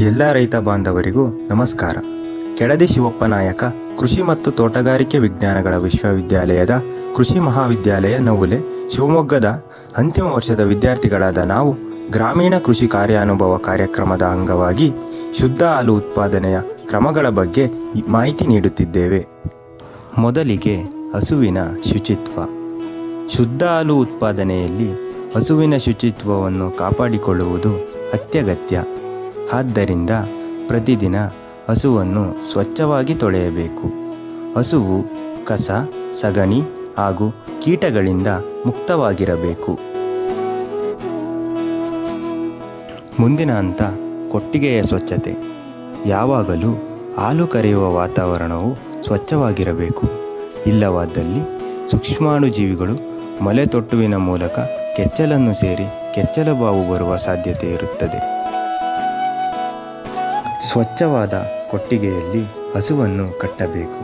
ಎಲ್ಲ ರೈತ ಬಾಂಧವರಿಗೂ ನಮಸ್ಕಾರ. ಕೆಳದಿ ಶಿವಪ್ಪ ನಾಯಕ ಕೃಷಿ ಮತ್ತು ತೋಟಗಾರಿಕೆ ವಿಜ್ಞಾನಗಳ ವಿಶ್ವವಿದ್ಯಾಲಯದ ಕೃಷಿ ಮಹಾವಿದ್ಯಾಲಯ ನವುಲೆ ಶಿವಮೊಗ್ಗದ ಅಂತಿಮ ವರ್ಷದ ವಿದ್ಯಾರ್ಥಿಗಳಾದ ನಾವು ಗ್ರಾಮೀಣ ಕೃಷಿ ಕಾರ್ಯಾನುಭವ ಕಾರ್ಯಕ್ರಮದ ಅಂಗವಾಗಿ ಶುದ್ಧ ಹಾಲು ಉತ್ಪಾದನೆಯ ಕ್ರಮಗಳ ಬಗ್ಗೆ ಮಾಹಿತಿ ನೀಡುತ್ತಿದ್ದೇವೆ. ಮೊದಲಿಗೆ ಹಸುವಿನ ಶುಚಿತ್ವ. ಶುದ್ಧ ಹಾಲು ಉತ್ಪಾದನೆಯಲ್ಲಿ ಹಸುವಿನ ಶುಚಿತ್ವವನ್ನು ಕಾಪಾಡಿಕೊಳ್ಳುವುದು ಅತ್ಯಗತ್ಯ. ಆದ್ದರಿಂದ ಪ್ರತಿದಿನ ಹಸುವನ್ನು ಸ್ವಚ್ಛವಾಗಿ ತೊಳೆಯಬೇಕು. ಹಸುವು ಕಸ, ಸಗಣಿ ಹಾಗೂ ಕೀಟಗಳಿಂದ ಮುಕ್ತವಾಗಿರಬೇಕು. ಮುಂದಿನ ಹಂತ ಕೊಟ್ಟಿಗೆಯ ಸ್ವಚ್ಛತೆ. ಯಾವಾಗಲೂ ಹಾಲು ಕರೆಯುವ ವಾತಾವರಣವು ಸ್ವಚ್ಛವಾಗಿರಬೇಕು. ಇಲ್ಲವಾದಲ್ಲಿ ಸೂಕ್ಷ್ಮಾಣುಜೀವಿಗಳು ಮಲೆತೊಟ್ಟುವಿನ ಮೂಲಕ ಕೆಚ್ಚಲನ್ನು ಸೇರಿ ಕೆಚ್ಚಲುಬಾವು ಬರುವ ಸಾಧ್ಯತೆ ಇರುತ್ತದೆ. ಸ್ವಚ್ಛವಾದ ಕೊಟ್ಟಿಗೆಯಲ್ಲಿ ಹಸುವನ್ನು ಕಟ್ಟಬೇಕು.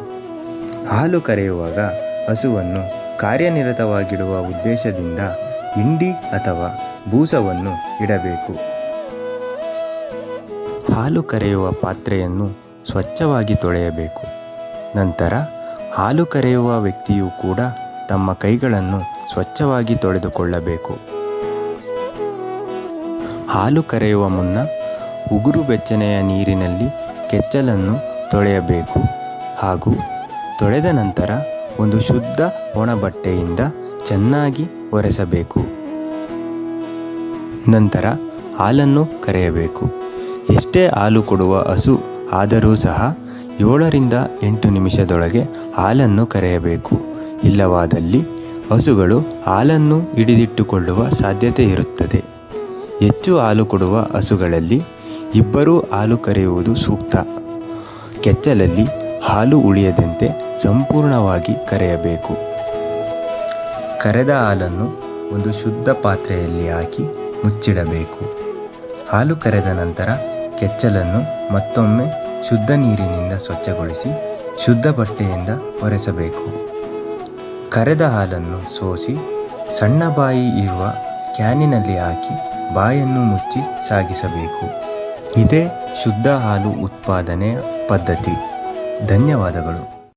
ಹಾಲು ಕರೆಯುವಾಗ ಹಸುವನ್ನು ಕಾರ್ಯನಿರತವಾಗಿಡುವ ಉದ್ದೇಶದಿಂದ ಹಿಂಡಿ ಅಥವಾ ಬೂಸವನ್ನು ಇಡಬೇಕು. ಹಾಲು ಕರೆಯುವ ಪಾತ್ರೆಯನ್ನು ಸ್ವಚ್ಛವಾಗಿ ತೊಳೆಯಬೇಕು. ನಂತರ ಹಾಲು ಕರೆಯುವ ವ್ಯಕ್ತಿಯು ಕೂಡ ತಮ್ಮ ಕೈಗಳನ್ನು ಸ್ವಚ್ಛವಾಗಿ ತೊಳೆದುಕೊಳ್ಳಬೇಕು. ಹಾಲು ಕರೆಯುವ ಮುನ್ನ ಉಗುರು ಬೆಚ್ಚನೆಯ ನೀರಿನಲ್ಲಿ ಕೆಚ್ಚಲನ್ನು ತೊಳೆಯಬೇಕು ಹಾಗೂ ತೊಳೆದ ನಂತರ ಒಂದು ಶುದ್ಧ ಒಣ ಬಟ್ಟೆಯಿಂದ ಚೆನ್ನಾಗಿ ಒರೆಸಬೇಕು. ನಂತರ ಹಾಲನ್ನು ಕರೆಯಬೇಕು. ಎಷ್ಟೇ ಹಾಲು ಕೊಡುವ ಹಸು ಆದರೂ ಸಹ 7 ರಿಂದ 8 ನಿಮಿಷದೊಳಗೆ ಹಾಲನ್ನು ಕರೆಯಬೇಕು. ಇಲ್ಲವಾದಲ್ಲಿ ಹಸುಗಳು ಹಾಲನ್ನು ಹಿಡಿದಿಟ್ಟುಕೊಳ್ಳುವ ಸಾಧ್ಯತೆ ಇರುತ್ತದೆ. ಹೆಚ್ಚು ಹಾಲು ಕೊಡುವ ಹಸುಗಳಲ್ಲಿ 2 ಹಾಲು ಕರೆಯುವುದು ಸೂಕ್ತ. ಕೆಚ್ಚಲಲ್ಲಿ ಹಾಲು ಉಳಿಯದಂತೆ ಸಂಪೂರ್ಣವಾಗಿ ಕರೆಯಬೇಕು. ಕರೆದ ಹಾಲನ್ನು ಒಂದು ಶುದ್ಧ ಪಾತ್ರೆಯಲ್ಲಿ ಹಾಕಿ ಮುಚ್ಚಿಡಬೇಕು. ಹಾಲು ಕರೆದ ನಂತರ ಕೆಚ್ಚಲನ್ನು ಮತ್ತೊಮ್ಮೆ ಶುದ್ಧ ನೀರಿನಿಂದ ಸ್ವಚ್ಛಗೊಳಿಸಿ ಶುದ್ಧ ಬಟ್ಟೆಯಿಂದ ಒರೆಸಬೇಕು. ಕರೆದ ಹಾಲನ್ನು ಸೋಸಿ ಸಣ್ಣ ಬಾಯಿ ಇರುವ ಕ್ಯಾನಿನಲ್ಲಿ ಹಾಕಿ ಬಾಯನ್ನು ಮುಚ್ಚಿ ಸಾಗಿಸಬೇಕು. ಇದೇ ಶುದ್ಧ ಹಾಲು ಉತ್ಪಾದನೆಯ ಪದ್ಧತಿ. ಧನ್ಯವಾದಗಳು.